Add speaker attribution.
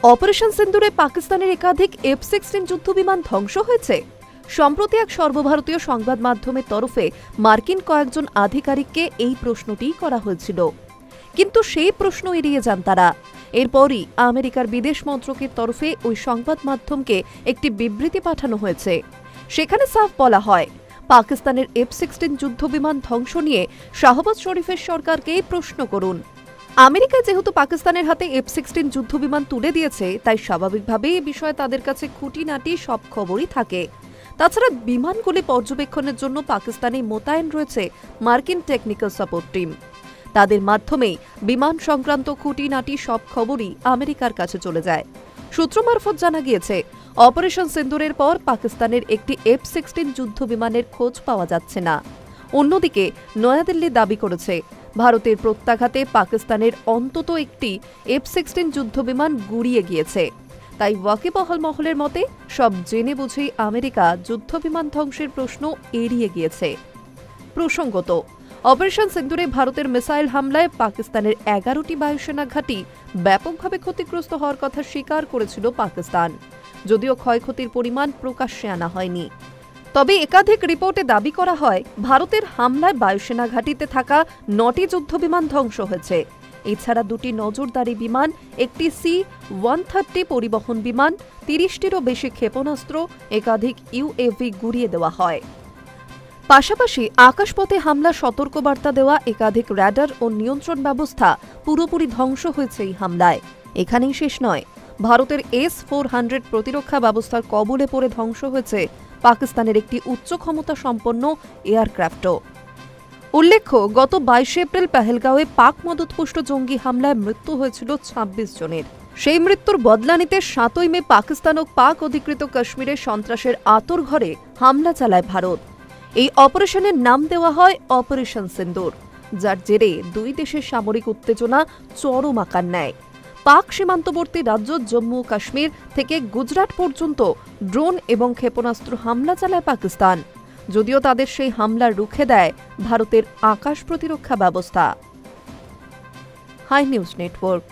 Speaker 1: Operation সিন্দুরে পাকিস্তানের একাধিক F-16 যুদ্ধবিমান ধ্বংস হয়েছে। সম্প্রতি এক সর্বভারতীয় সংবাদ মাধ্যমের তরফে মার্কিন কয়েকজন আধিকারিককে এই প্রশ্নটিই করা হয়েছিল, কিন্তু সেই প্রশ্ন এড়িয়ে যান তারা। এরপরই আমেরিকার বিদেশ মন্ত্রকের তরফে ওই সংবাদ মাধ্যমকে একটি বিবৃতি পাঠানো হয়েছে। সেখানে সাফ বলা হয়, পাকিস্তানের F-16 যুদ্ধবিমান ধ্বংস নিয়ে শাহবাজ শরীফের সরকারকেই প্রশ্ন করুন। আমেরিকা যেহেতু পাকিস্তানের হাতে F-16 যুদ্ধবিমান তুলে দিয়েছে, তাই স্বাভাবিকভাবেই এই বিষয়ে তাদের কাছে খুঁটিনাটি সব খবরই থাকে। তাছাড়া বিমানগুলি পর্যবেক্ষণের জন্য পাকিস্তানে মোতায়েন রয়েছে মার্কিন টেকনিক্যাল সাপোর্ট টিম। তাদের মাধ্যমেই বিমান সংক্রান্ত খুঁটিনাটি সব খবরই আমেরিকার কাছে চলে যায়। সূত্র মারফত জানা গিয়েছে, অপারেশন সিন্দুরের পর পাকিস্তানের একটি F-16 যুদ্ধবিমানের খোঁজ পাওয়া যাচ্ছে না। অন্যদিকে নয়াদিল্লি দাবি করেছে, ভারতের প্রত্যাঘাতে পাকিস্তানের অন্তত একটি F-16 যুদ্ধবিমান গুড়িয়ে গিয়েছে। তাই ওয়াকিবহাল মহলের মতে সব জেনে বুঝেই আমেরিকা যুদ্ধবিমান ধ্বংসের প্রশ্ন এড়িয়ে গিয়েছে। প্রসঙ্গত, অপারেশন সিন্দুরে ভারতের মিসাইল হামলায় পাকিস্তানের 11টি বায়ুসেনা ঘাঁটি ব্যাপকভাবে ক্ষতিগ্রস্ত হওয়ার কথা স্বীকার করেছিল পাকিস্তান, যদিও ক্ষয়ক্ষতির পরিমাণ প্রকাশ্যে আনা হয়নি। তবে একাধিক রিপোর্টে দাবি করা হয়, ভারতের হামলায় বায়ুসেনা ঘাঁটিতে থাকা 9টি যুদ্ধবিমান ধ্বংস হয়েছে। এছাড়া 2টি নজরদারি বিমান, একটি C-130 পরিবহন বিমান, 30টিরও বেশি ক্ষেপণাস্ত্র, একাধিক UAV গুড়িয়ে দেওয়া হয়। পাশাপাশি আকাশপথে হামলা সতর্কবার্তা দেওয়া একাধিক র্যাডার ও নিয়ন্ত্রণ ব্যবস্থা পুরোপুরি ধ্বংস হয়েছে এই হামলায়। এখানেই শেষ নয়, ভারতের S-400 প্রতিরক্ষা ব্যবস্থার কবলে পড়ে ধ্বংস হয়েছে পাকিস্তানের একটি উচ্চ ক্ষমতা সম্পন্ন এয়ারক্রাফটও। উল্লেখ্য, গত 22 এপ্রিল পেহেলগাঁওয়ে পাক মদতপুষ্ট জঙ্গি হামলায় মৃত্যু হয়েছিল 26 জনের। সেই মৃত্যুর বদলা নিতে 7ই মে পাকিস্তান ও পাক অধিকৃত কাশ্মীরে সন্ত্রাসের আঁতরঘরে হামলা চালায় ভারত। এই অপারেশনের নাম দেওয়া হয় অপারেশন সিন্দুর, যার জেরে দুই দেশের সামরিক উত্তেজনা চরম আকার নেয়। পাক সীমান্তবর্তী রাজ্য জম্মু ও কাশ্মীর থেকে গুজরাট পর্যন্ত ড্রোন এবং ক্ষেপণাস্ত্র হামলা চালায় পাকিস্তান, যদিও তাদের সেই হামলা রুখে দেয় ভারতের আকাশ প্রতিরক্ষা ব্যবস্থা। Hi news network.